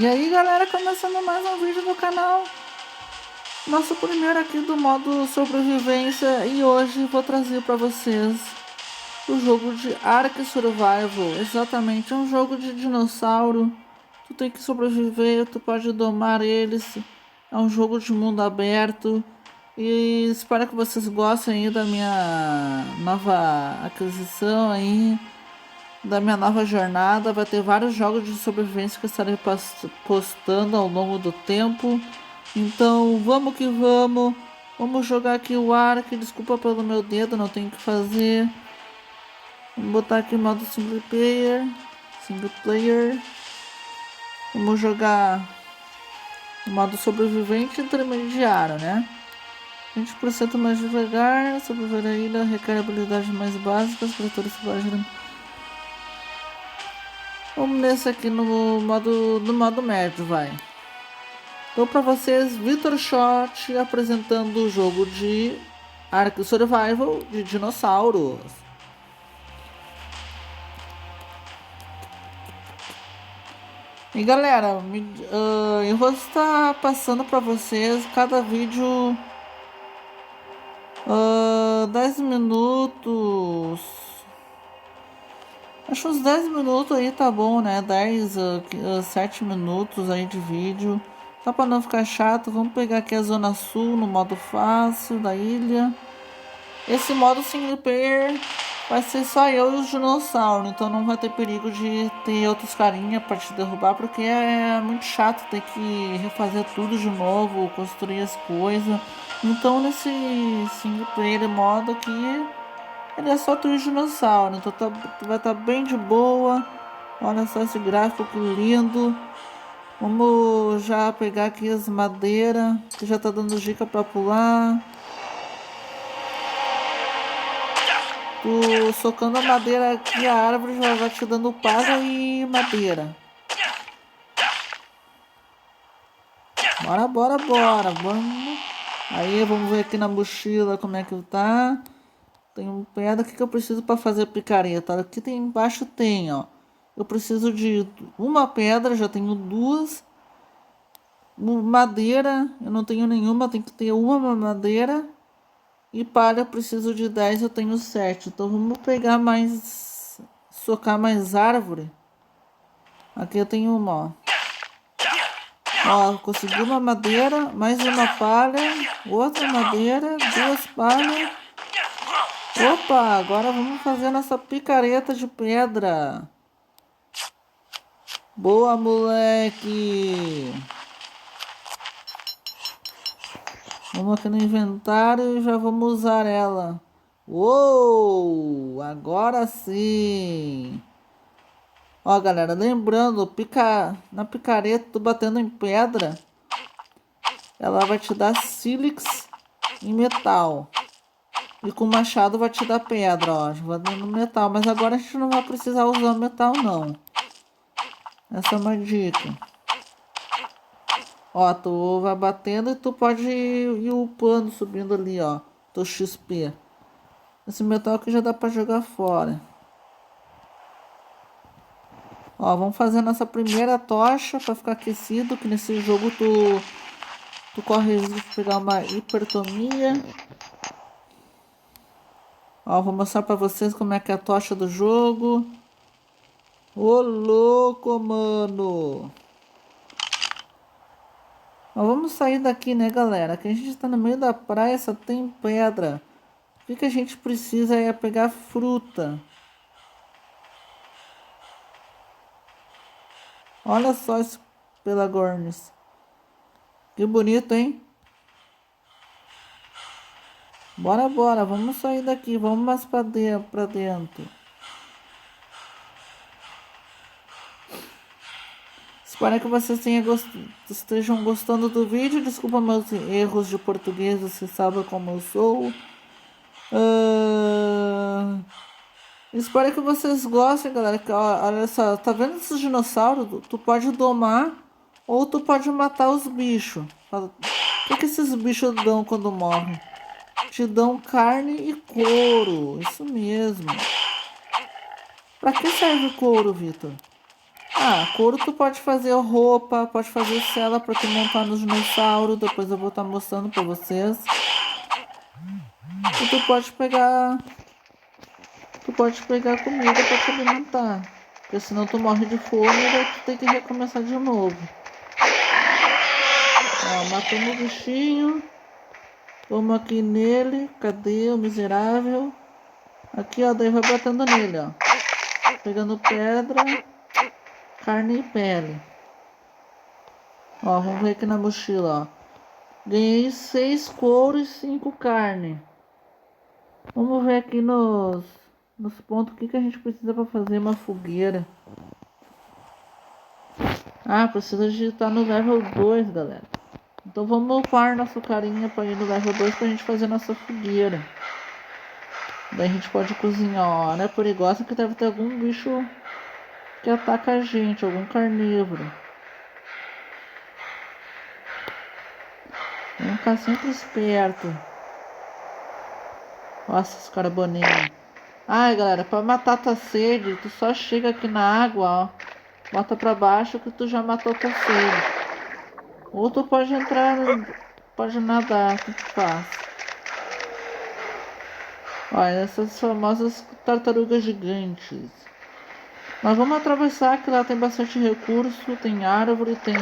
E aí galera, começando mais um vídeo do canal. Nosso primeiro aqui do modo sobrevivência. E hoje vou trazer para vocês o jogo de Ark Survival. Exatamente, é um jogo de dinossauro. Tu tem que sobreviver, tu pode domar eles. É um jogo de mundo aberto. E espero que vocês gostem aí da minha nova aquisição aí, da minha nova jornada. Vai ter vários jogos de sobrevivência que eu estarei postando ao longo do tempo. Então vamos que vamos. Vamos jogar aqui o Ark. Desculpa pelo meu dedo, não tenho o que fazer. Vamos botar aqui o modo single player. Vamos jogar o modo sobrevivente intermediário, né? 20% mais devagar. Sobreviver a ilha requer habilidades mais básicas. Criaturas selvagens. Vamos nesse aqui no modo médio, vai. Então para vocês, Vitor Shot apresentando o jogo de Ark Survival de dinossauros. E galera, eu vou estar passando para vocês cada vídeo 10 minutos. Acho uns 10 minutos aí tá bom, né? 7 minutos aí de vídeo. Só para não ficar chato, vamos pegar aqui a zona sul no modo fácil da ilha. Esse modo single player vai ser só eu e os dinossauros, então não vai ter perigo de ter outros carinha para te derrubar, porque é muito chato ter que refazer tudo de novo, construir as coisas. Então nesse single player modo aqui, ele é só tu e os dinossauros, então vai estar bem de boa. Olha só esse gráfico que lindo. Vamos já pegar aqui as madeiras, que já tá dando dica para pular. Tu socando a madeira aqui, a árvore já vai te dando pasa e madeira. Bora. Vamos. Aí, vamos ver aqui na mochila como é que tá. Tem um pedra. O que eu preciso para fazer picareta? Aqui tem embaixo tem, ó. Eu preciso de uma pedra, já tenho duas. Madeira, eu não tenho nenhuma, tem que ter uma madeira. E palha eu preciso de 10, eu tenho 7. Então vamos pegar mais, socar mais árvore. Aqui eu tenho uma, ó. Consegui uma madeira, mais uma palha, outra madeira, duas palhas. Opa, agora vamos fazer nossa picareta de pedra. Boa, moleque. Vamos aqui no inventário e já vamos usar ela. Uou! Agora sim! Ó, galera, lembrando, na picareta, tu batendo em pedra, ela vai te dar sílex em metal. E com o machado vai te dar pedra, ó. Vai dando metal. Mas agora a gente não vai precisar usar metal, não. Essa é uma dica. Ó, tu vai batendo e tu pode ir upando, subindo ali, ó. Teu XP. Esse metal aqui já dá pra jogar fora. Ó, vamos fazer nossa primeira tocha pra ficar aquecido. Que nesse jogo tu corre risco de pegar uma hipertomia. Ó, vou mostrar pra vocês como é que é a tocha do jogo. Ô, louco, mano! Mas vamos sair daqui, né, galera? Que a gente tá no meio da praia, só tem pedra. O que a gente precisa é pegar fruta. Olha só esse pelagornis. Que bonito, hein? Bora. Vamos sair daqui. Vamos mais pra dentro. Espero que vocês estejam gostando do vídeo. Desculpa meus erros de português, você sabe como eu sou. Espero que vocês gostem, galera. Olha só, tá vendo esses dinossauros? Tu pode domar ou tu pode matar os bichos. O que esses bichos dão quando morrem? Te dão carne e couro. Isso mesmo. Pra que serve couro, Vitor? Ah, couro tu pode fazer roupa, pode fazer cela pra tu montar nos dinossauros. Depois eu vou estar mostrando pra vocês. E tu pode pegar comida pra te alimentar. Porque senão tu morre de fome e daí tu tem que recomeçar de novo. Ó, matamos o bichinho. Vamos aqui nele. Cadê o miserável? Aqui, ó, daí vai batendo nele, ó. Pegando pedra, carne e pele. Ó, vamos ver aqui na mochila, ó. Ganhei 6 couro e 5 carne. Vamos ver aqui nos pontos o que a gente precisa para fazer uma fogueira. Ah, precisa de estar no level 2, galera. Então vamos upar nossa carinha para ir no level 2 pra gente fazer nossa fogueira. Daí a gente pode cozinhar, ó. Não é perigosa que deve ter algum bicho que ataca a gente, algum carnívoro. Vamos ficar sempre esperto. Nossa, esse carboninho. Ai, galera, pra matar tua sede, tu só chega aqui na água, ó. Bota pra baixo que tu já matou tua sede. Ou tu pode entrar, pode nadar, tanto faz. Olha, essas famosas tartarugas gigantes. Mas vamos atravessar, que lá tem bastante recurso, tem árvore, tem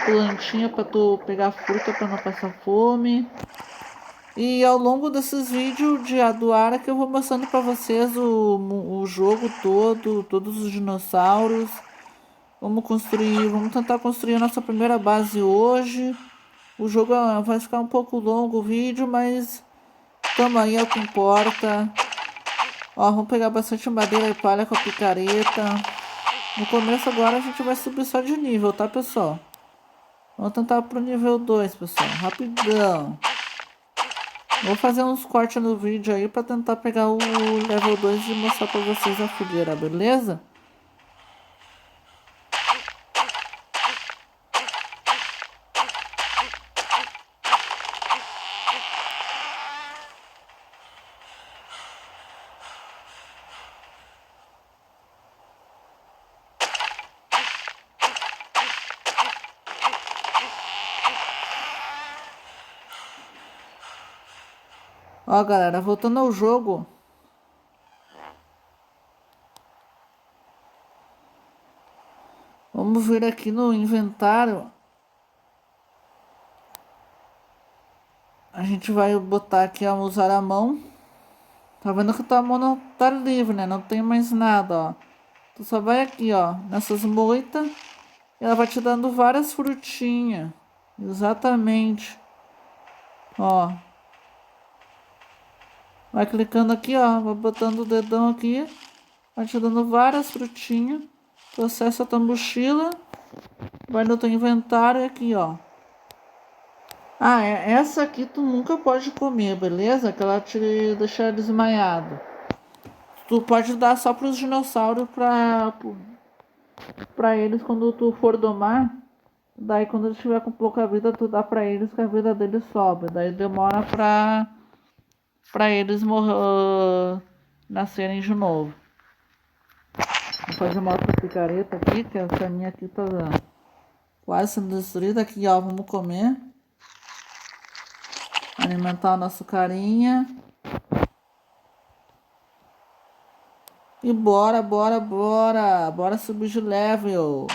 plantinha pra tu pegar fruta pra não passar fome. E ao longo desses vídeos do Ara que eu vou mostrando pra vocês o jogo todo, todos os dinossauros. Vamos tentar construir a nossa primeira base hoje. O jogo vai ficar um pouco longo o vídeo, mas tamo aí, é o que importa. Ó, vamos pegar bastante madeira e palha com a picareta. No começo agora a gente vai subir só de nível, tá, pessoal? Vamos tentar pro nível 2, pessoal. Rapidão. Vou fazer uns cortes no vídeo aí pra tentar pegar o level 2 e mostrar pra vocês a fogueira, beleza? Ó, galera, voltando ao jogo. Vamos vir aqui no inventário. A gente vai botar aqui, ó, usar a mão. Tá vendo que tua mão não tá livre, né? Não tem mais nada, ó. Tu só vai aqui, ó, nessas moitas. E ela vai te dando várias frutinhas. Exatamente. Ó. Vai clicando aqui, ó. Vai botando o dedão aqui. Vai te dando várias frutinhas. Tu acessa a tua mochila. Vai no teu inventário aqui, ó. Ah, essa aqui tu nunca pode comer, beleza? Que ela te deixa desmaiado. Tu pode dar só pros dinossauros pra eles quando tu for domar. Daí quando eles estiver com pouca vida, tu dá pra eles que a vida deles sobe. Daí demora pra eles nascerem de novo. Vou fazer uma outra picareta aqui, que essa minha aqui tá quase sendo destruída. Aqui, ó, vamos comer. Alimentar o nosso carinha. E bora, bora, bora. Bora subir de level.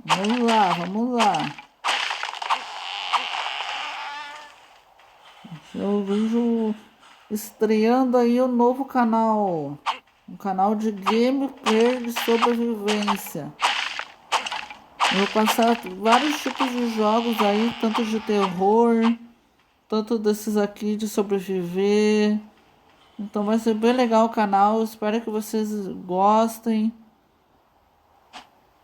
Vamos lá, vamos lá. Eu vejo estreando aí o novo canal. Um canal de gameplay de sobrevivência. Eu vou passar vários tipos de jogos aí, tanto de terror, tanto desses aqui de sobreviver. Então vai ser bem legal o canal, espero que vocês gostem.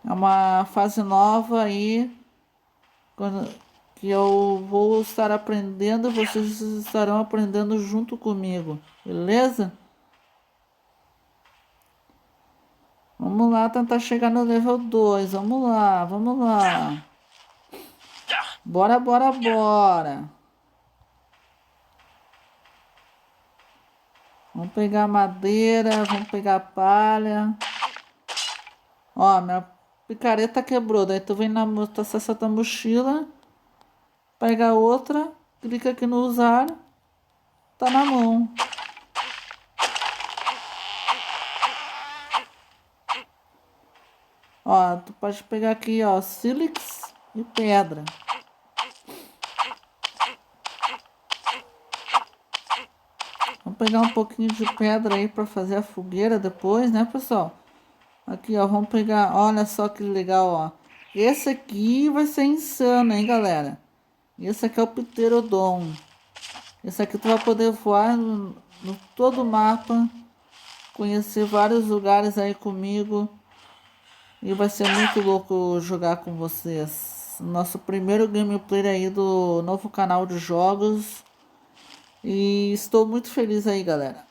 É uma fase nova aí, que eu vou estar aprendendo e vocês estarão aprendendo junto comigo, beleza? Vamos lá tentar chegar no level 2. Vamos lá, vamos lá. Bora, bora, bora. Vamos pegar madeira, vamos pegar palha. Ó, minha picareta quebrou. Daí tu vem tu acessa a tua mochila, pega outra, clica aqui no usar, tá na mão. Ó, tu pode pegar aqui, ó, sílex e pedra. Vamos pegar um pouquinho de pedra aí pra fazer a fogueira depois, né, pessoal? Aqui, ó, vamos pegar, olha só que legal, ó. Esse aqui vai ser insano, hein, galera? Esse aqui é o Pterodon. Esse aqui tu vai poder voar no todo o mapa, conhecer vários lugares aí comigo. E vai ser muito louco jogar com vocês. Nosso primeiro gameplay aí do novo canal de jogos. E estou muito feliz aí, galera.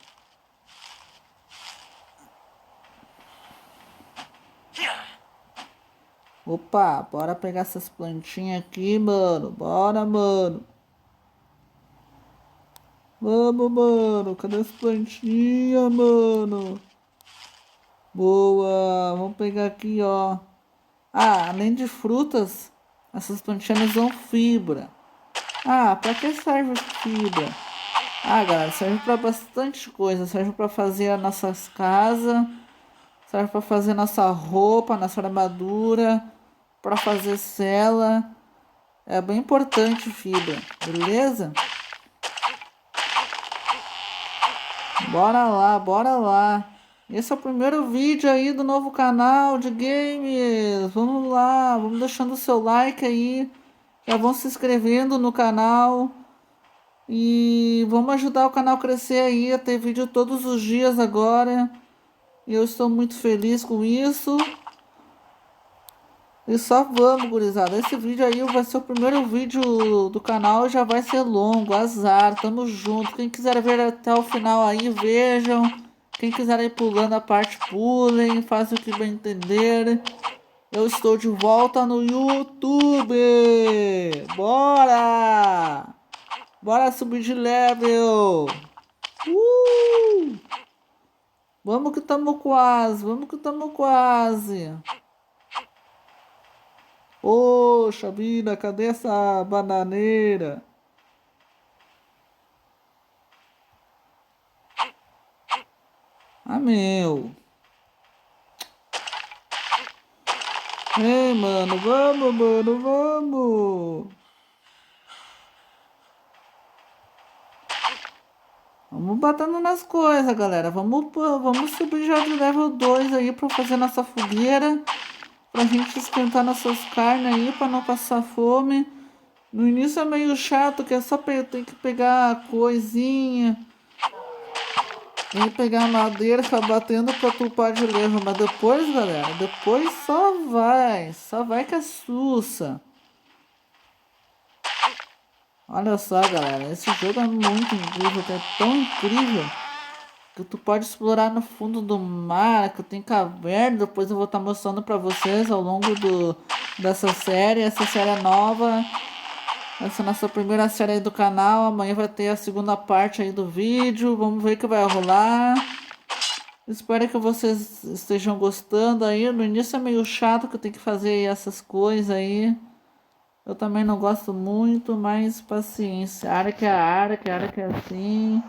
Opa, bora pegar essas plantinhas aqui, mano. Bora, mano. Vamos, mano. Cadê as plantinhas, mano? Boa. Vamos pegar aqui, ó. Ah, além de frutas, essas plantinhas dão fibra. Ah, pra que serve fibra? Ah, galera, serve pra bastante coisa. Serve pra fazer as nossas casas. Serve pra fazer nossa roupa, nossa armadura. Pra fazer cela. É bem importante fibra, beleza? Bora lá, bora lá. Esse é o primeiro vídeo aí do novo canal de games. Vamos lá, vamos deixando o seu like aí. Já vão se inscrevendo no canal. E vamos ajudar o canal a crescer aí, a ter vídeo todos os dias agora. E eu estou muito feliz com isso. E só vamos, gurizada. Esse vídeo aí vai ser o primeiro vídeo do canal, já vai ser longo, azar, tamo junto. Quem quiser ver até o final aí, vejam. Quem quiser ir pulando a parte, pulem, façam o que bem entender. Eu estou de volta no YouTube. Bora! Bora subir de level. Vamos que tamo quase, vamos que tamo quase. Poxa vida, cadê essa bananeira? Ah, meu. Ei, mano, vamos, mano, vamos. Vamos batendo nas coisas, galera. Vamos subir já de level 2 aí pra fazer nossa fogueira. Pra gente esquentar nossas carnes aí, pra não passar fome. No início é meio chato, que é só tem que pegar coisinha. Tem que pegar madeira, ficar batendo pra tupar de level. Mas depois, galera, depois só vai que é sussa. Olha só, galera, esse jogo é muito incrível, é tão incrível que tu pode explorar no fundo do mar, que tem caverna. Depois eu vou estar mostrando pra vocês ao longo dessa série. Essa série é nova. Essa é a nossa primeira série aí do canal. Amanhã vai ter a segunda parte aí do vídeo. Vamos ver o que vai rolar. Espero que vocês estejam gostando aí. No início é meio chato que eu tenho que fazer essas coisas aí. Eu também não gosto muito, mas paciência. Área que é área, que área que é assim.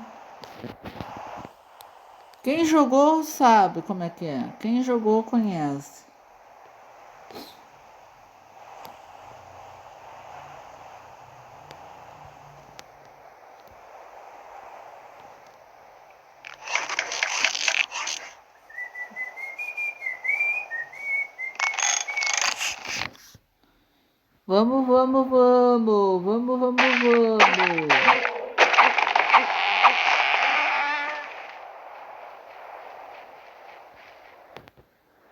Quem jogou sabe como é que é. Quem jogou conhece. Vamos, vamos, vamos. Vamos, vamos, vamos.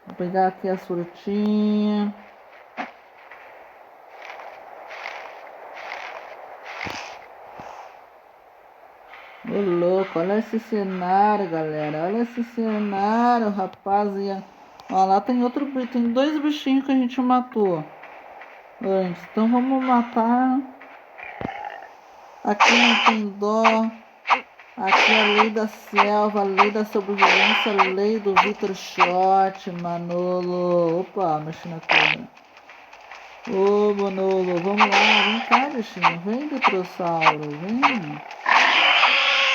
Vou pegar aqui as frutinhas. Ô louco, olha esse cenário, galera. Olha esse cenário, rapaziada. Ó, lá tem outro, tem dois bichinhos que a gente matou antes. Então vamos matar. Aqui não tem dó. Aqui é a lei da selva, a lei da sobrevivência, a lei do Vitor Shot, Manolo. Opa, mexi na câmera. Ô, Manolo, vamos lá, vem cá, bichinho. Vem, Vitrossauro, vem.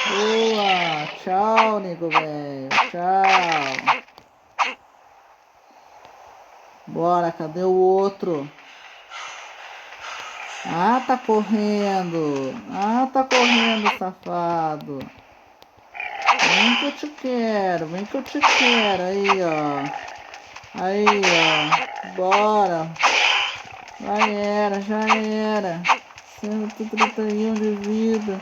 Boa, tchau, nego velho, tchau. Bora, cadê o outro? Ah, tá correndo. Ah, tá correndo, safado. Vem que eu te quero, vem que eu te quero. Aí, ó. Aí, ó. Bora. Já era, já era. 131 de vida.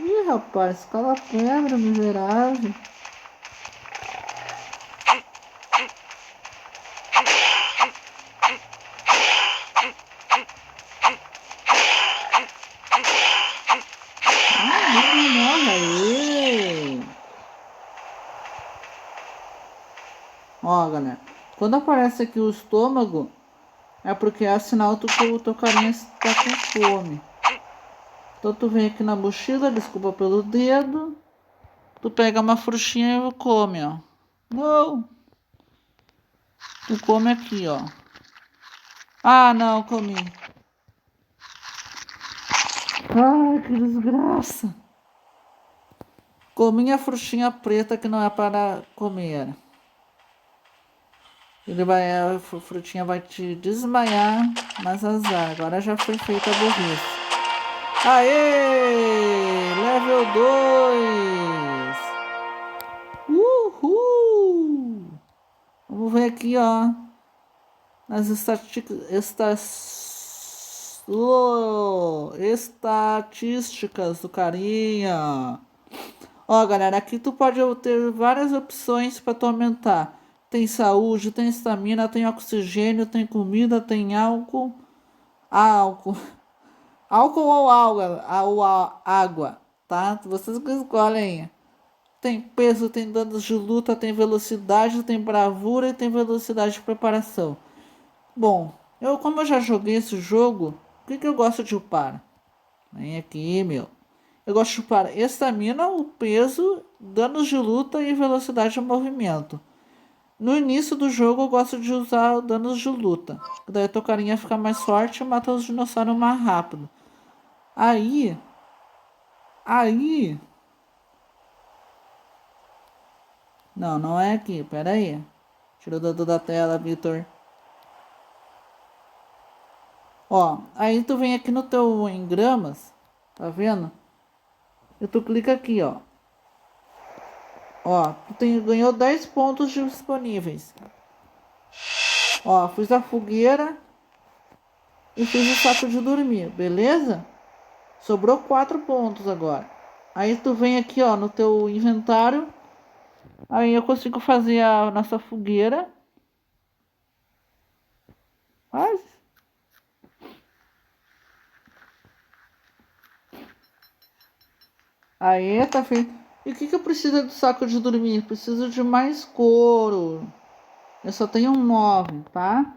Ih, rapaz, escala pedra, miserável. Não morre aí. Ó, galera. Quando aparece aqui o estômago, é porque é sinal que o teu carinha está com fome. Então tu vem aqui na mochila, desculpa pelo dedo. Tu pega uma frutinha e come, ó. Não. Tu come aqui, ó. Ah, não, comi. Ai, que desgraça. Comi a frutinha preta que não é para comer. A frutinha vai te desmaiar, mas azar. Agora já foi feita a burrice. Aê! Level 2! Uhul! Vamos ver aqui, ó. Nas estatísticas do carinha. Ó, galera, aqui tu pode ter várias opções para tu aumentar. Tem saúde, tem estamina, tem oxigênio, tem comida, tem álcool. Álcool. Álcool ou água, tá? Vocês que escolhem. Tem peso, tem danos de luta, tem velocidade, tem bravura e tem velocidade de preparação. Bom, como eu já joguei esse jogo, o que eu gosto de upar? Vem aqui, meu. Eu gosto de upar estamina, o peso, danos de luta e velocidade de movimento. No início do jogo eu gosto de usar danos de luta. Daí a tua carinha fica mais forte e mata os dinossauros mais rápido. Aí. Não, não é aqui, pera aí. Tira o dedo da tela, Vitor. Ó, aí tu vem aqui no teu engramas, tá vendo? E tu clica aqui, ó. Ó, ganhou 10 pontos disponíveis. Ó, fiz a fogueira e fiz o saco de dormir, beleza? Sobrou 4 pontos agora. Aí tu vem aqui, ó, no teu inventário. Aí eu consigo fazer a nossa fogueira. Faz. Aí, tá feito. E o que eu preciso do saco de dormir? Preciso de mais couro. Eu só tenho 9, tá?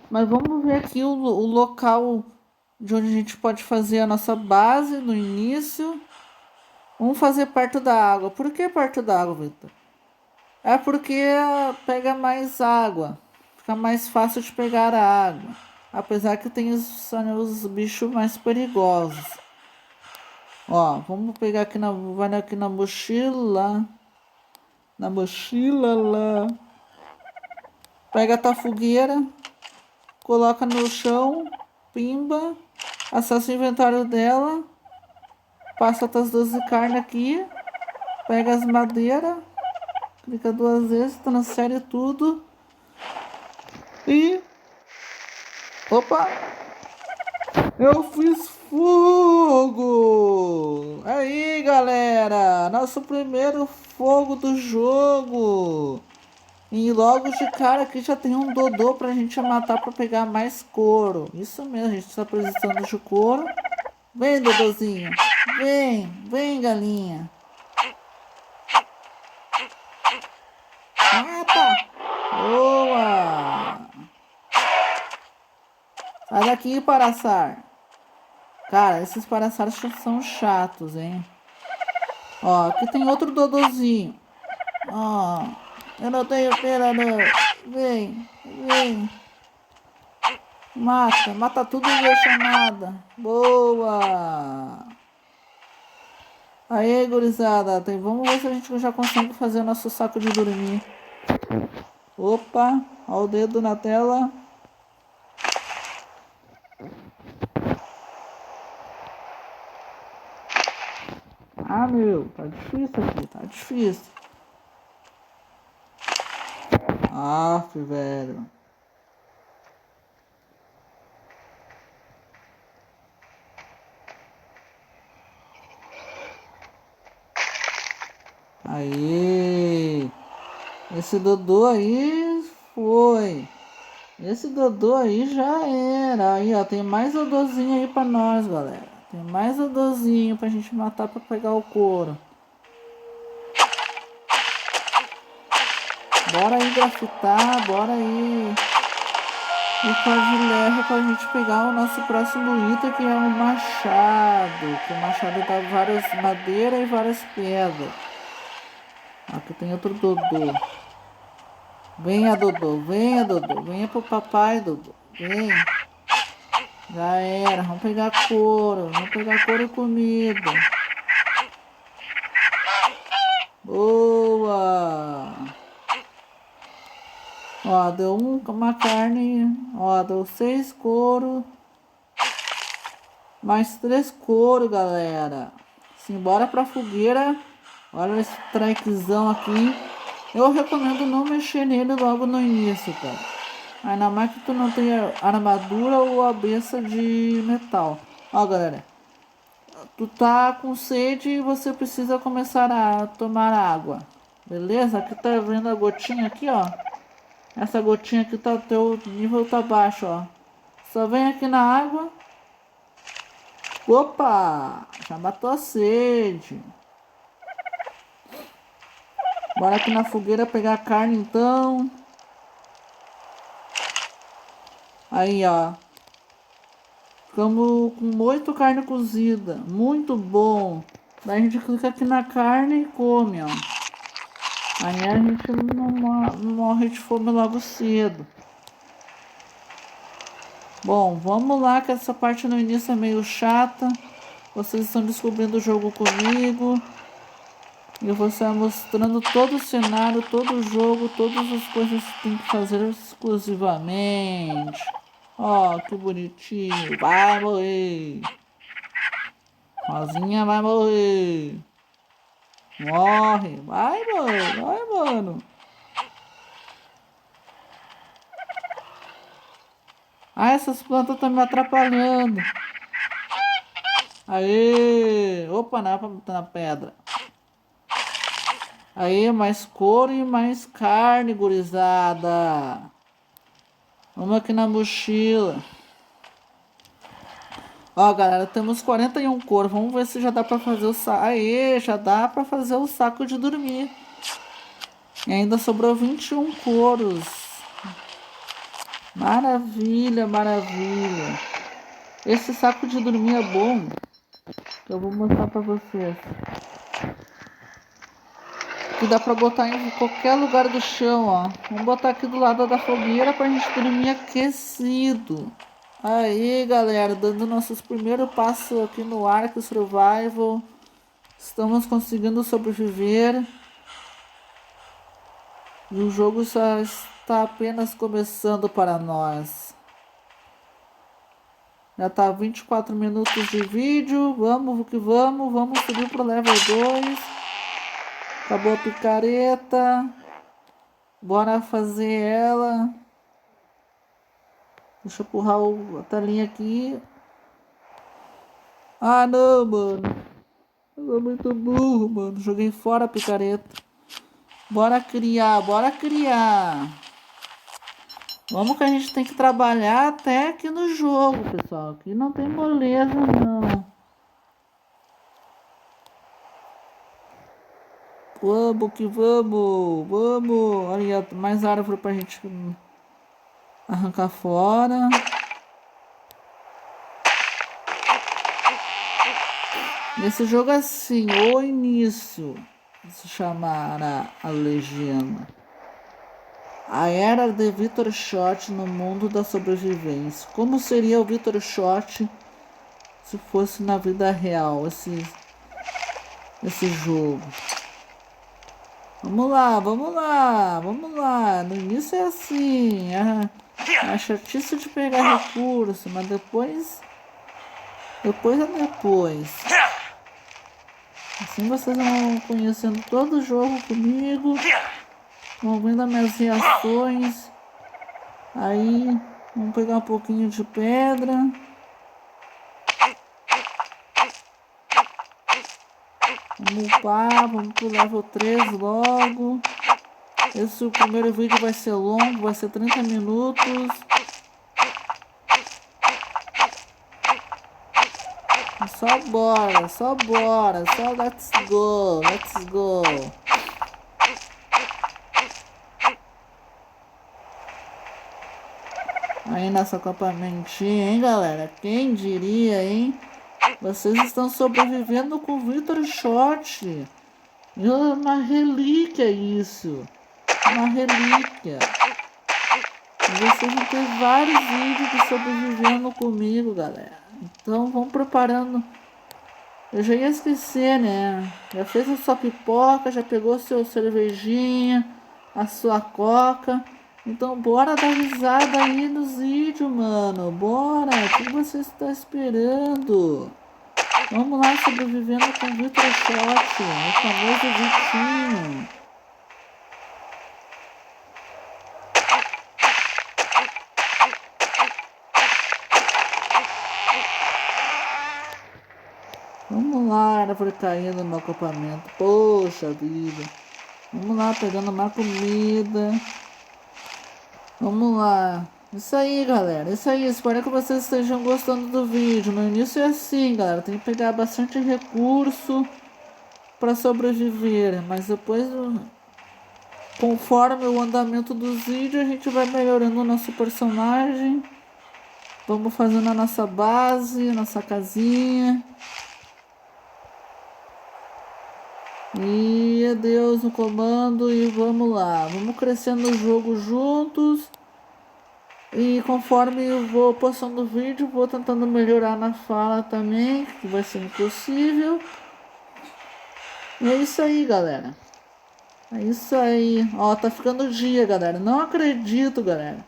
Mas vamos ver aqui o local de onde a gente pode fazer a nossa base no início. Vamos fazer perto da água. Por que perto da água, Vitor? É porque pega mais água. Fica mais fácil de pegar a água. Apesar que tem os bichos mais perigosos. Ó, vamos pegar aqui vai aqui na mochila. Na mochila lá. Pega a tua fogueira. Coloca no chão. Pimba. Acessa o inventário dela. Passa as 12 carnes aqui. Pega as madeiras. Clica 2 vezes. Transfere tudo. E... Opa! Eu fiz fogo! Aí, galera! Nosso primeiro fogo do jogo! E logo de cara aqui já tem um Dodô pra gente matar pra pegar mais couro. Isso mesmo, a gente tá precisando de couro. Vem, Dodôzinho! Vem, galinha! Sai daqui, Paraçar. Cara, esses Paraçares são chatos, hein? Ó, aqui tem outro Dodozinho. Ó, eu não tenho pena, não. Vem, vem. Mata, mata tudo e deixa nada. Boa! Aí, gurizada, vamos ver se a gente já consegue fazer o nosso saco de dormir. Opa, ó o dedo na tela. Ah, meu, tá difícil aqui, tá difícil. Aff, velho. Aí. Esse Dodô aí foi. Esse Dodô aí já era. Aí, ó, tem mais Dodôzinho aí pra nós, galera. Tem mais Dodôzinho pra gente matar pra pegar o couro. Bora aí grafitar, bora aí. E com a Gilead pra gente pegar o nosso próximo item, que é um machado. Que o machado dá várias madeiras e várias pedras. Aqui tem outro Dodô. Venha, Dodô, venha, Dodô. Venha pro papai, Dodô. Vem. Já era. Vamos pegar couro. Vamos pegar couro e comida. Boa. Ó, deu uma carne. Ó, deu 6 couro. Mais 3 couro, galera. Simbora pra fogueira. Olha esse traquezão aqui. Eu recomendo não mexer nele logo no início, cara. Ainda mais que tu não tenha armadura ou a beça de metal. Ó, galera. Tu tá com sede e você precisa começar a tomar água. Beleza? Aqui tá vendo a gotinha aqui, ó. Essa gotinha aqui tá, teu nível tá baixo, ó. Só vem aqui na água. Opa! Já matou a sede. Bora aqui na fogueira pegar carne então. Aí, ó. Ficamos com 8 carne cozida. Muito bom. Daí a gente clica aqui na carne e come, ó. Aí a gente não morre de fome logo cedo. Bom, vamos lá que essa parte no início é meio chata. Vocês estão descobrindo o jogo comigo. E eu vou estar mostrando todo o cenário, todo o jogo, todas as coisas que tem que fazer exclusivamente. Ó, que bonitinho. Vai morrer. Rosinha vai morrer. Morre. Vai, mano. Vai, mano. Ah, essas plantas estão me atrapalhando. Aê. Opa, na pedra. Aí, mais couro e mais carne, gurizada. Vamos aqui na mochila. Ó, galera, temos 41 couro. Vamos ver se já dá pra fazer o saco. Aê, já dá pra fazer o saco de dormir. E ainda sobrou 21 couros. Maravilha, maravilha. Esse saco de dormir é bom. Que eu vou mostrar pra vocês. Que dá pra botar em qualquer lugar do chão, ó. Vamos botar aqui do lado da fogueira pra gente dormir aquecido. Aí, galera, dando nossos primeiros passos aqui no Ark Survival. Estamos conseguindo sobreviver. E o jogo só está apenas começando para nós. Já tá 24 minutos de vídeo. Vamos que vamos. Vamos subir pro level 2. Acabou a picareta. Bora fazer ela. Deixa eu empurrar a telinha aqui. Ah, não, mano. Eu sou muito burro, mano. Joguei fora a picareta. Bora criar, bora criar. Vamos que a gente tem que trabalhar até aqui no jogo, pessoal. Aqui não tem moleza, não. Vamos que vamos. Vamos. Olha, mais árvore pra gente arrancar fora. Nesse jogo assim, o início, se chamará a legenda. A era de Victor Shot no mundo da sobrevivência. Como seria o Victor Shot se fosse na vida real esse jogo? Vamos lá, vamos lá, vamos lá. No início é assim, a chatice de pegar recurso, mas depois é depois. Assim vocês vão conhecendo todo o jogo comigo, vão vendo as minhas reações. Aí, vamos pegar um pouquinho de pedra. Vamos upar, vamos pro level 3 logo. Esse primeiro vídeo vai ser longo, vai ser 30 minutos. Só bora, só bora, só let's go, let's go. Aí nosso acampamentinho, hein, galera? Quem diria, hein? Vocês estão sobrevivendo com o Victor Shot. Uma relíquia isso. Uma relíquia. Vocês vão ter vários vídeos de sobrevivendo comigo, galera. Então vamos preparando. Eu já ia esquecer, né? Já fez a sua pipoca, já pegou seu cervejinha, a sua coca. Então bora dar risada aí nos vídeos, mano. Bora! O que você está esperando? Vamos lá, sobrevivendo com o Victor Shot, o famoso Vitinho. Vamos lá, árvore caindo no acampamento. Poxa vida. Vamos lá, pegando uma comida. Vamos lá. Isso aí, galera. Isso aí. Espero que vocês estejam gostando do vídeo. No início é assim, galera. Tem que pegar bastante recurso para sobreviver. Mas depois, conforme o andamento dos vídeos, a gente vai melhorando o nosso personagem. Vamos fazendo a nossa base, a nossa casinha. E adeus no comando e vamos lá. Vamos crescendo o jogo juntos. E conforme eu vou postando o vídeo, vou tentando melhorar na fala também, que vai ser impossível. E é isso aí, galera. É isso aí. Ó, tá ficando dia, galera. Não acredito, galera.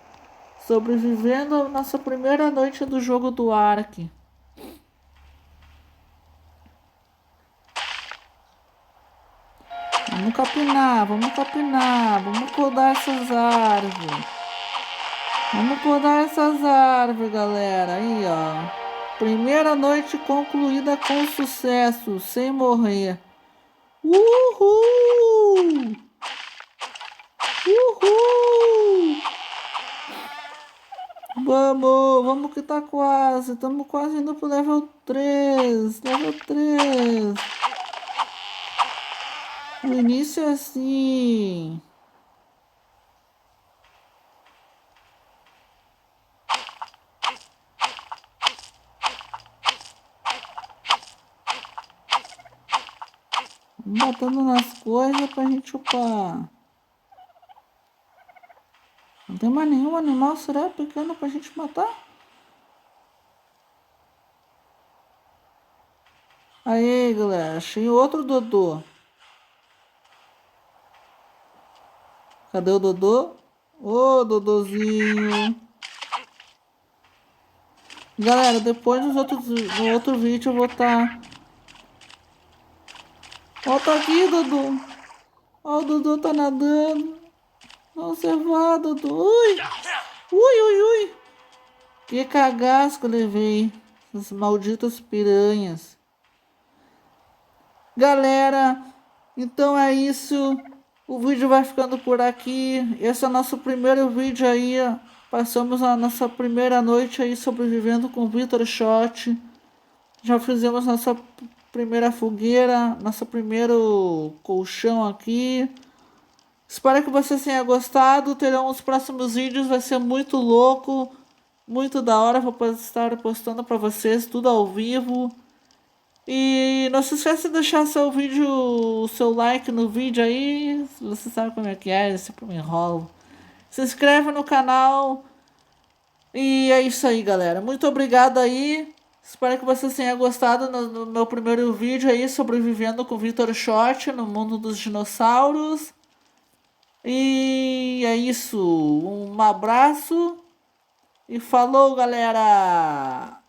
Sobrevivendo a nossa primeira noite do jogo do Ark. Vamos capinar, vamos capinar. Vamos podar essas árvores. Vamos podar essas árvores, galera. Aí, ó. Primeira noite concluída com sucesso, sem morrer. Uhul! Uhul! Vamos que tá quase. Estamos quase indo pro level 3. Level 3. O início é assim. Batendo nas coisas pra gente upar. Não tem mais nenhum animal, será, pequeno pra gente matar? Aí, galera, achei outro Dodô. Cadê o Dodô? Ô, Dodôzinho. Galera, depois no outro vídeo eu vou estar... Ó, tá aqui, Dodô. Ó, o Dodô tá nadando. Não, você vá, Dodô. Ui! Ui, ui, ui! Que cagaço que eu levei. Essas malditas piranhas. Galera, então é isso. O vídeo vai ficando por aqui. Esse é o nosso primeiro vídeo aí. Passamos a nossa primeira noite aí sobrevivendo com o Victor Shot. Já fizemos nossa primeira fogueira, nosso primeiro colchão aqui. Espero que vocês tenham gostado. Terão os próximos vídeos, vai ser muito louco, muito da hora. Vou estar postando para vocês tudo ao vivo. E não se esqueça de deixar o seu like no vídeo aí. Você sabe como é que é, eu sempre me enrolo. Se inscreve no canal. E é isso aí, galera. Muito obrigado aí. Espero que vocês tenham gostado no meu primeiro vídeo aí, sobrevivendo com Victor Short no mundo dos dinossauros. E é isso. Um abraço e falou, galera!